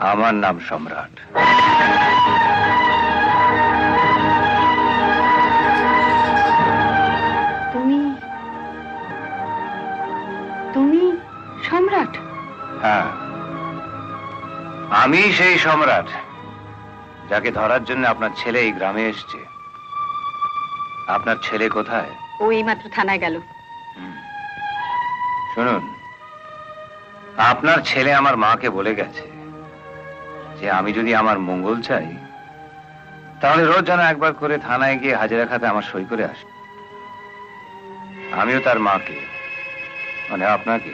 আমার নাম সম্রাট। তুমি তুমি সম্রাট? হ্যাঁ, আমি সেই সম্রাট যাকে ধরার জন্য আপনার ছেলে এই গ্রামে এসছে। আপনার ছেলে কোথায়? ও এইমাত্র থানায় গেল। শুনুন, আপনার ছেলে আমার মাকে বলে গেছে যে আমি যদি আমার মঙ্গল চাই তাহলে রোজ যেন একবার করে থানায় গিয়ে হাজিরা খাতে আমার সই করে আসে। আমিও তার মাকে, মানে আপনাকে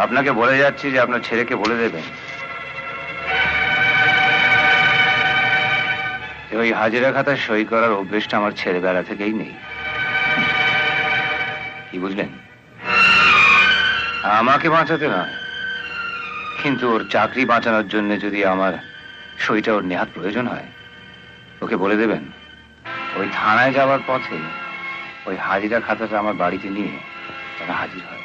আপনাকে বলে যাচ্ছি যে আপনার ছেলেকে বলে দেবেন যে ওই হাজিরা খাতায় সই করার অভ্যেসটা আমার ছেলেবেলা থেকেই নেই। কি বুঝলেন? আমাকে বাঁচাতে নয়, কিন্তু ওর চাকরি বাঁচানোর জন্য যদি আমার সইটা ওর নেহাত প্রয়োজন হয়, ওকে বলে দেবেন ওই থানায় যাওয়ার পথে ওই হাজিরা খাতাটা আমার বাড়িতে নিয়ে তারা হাজির হয়।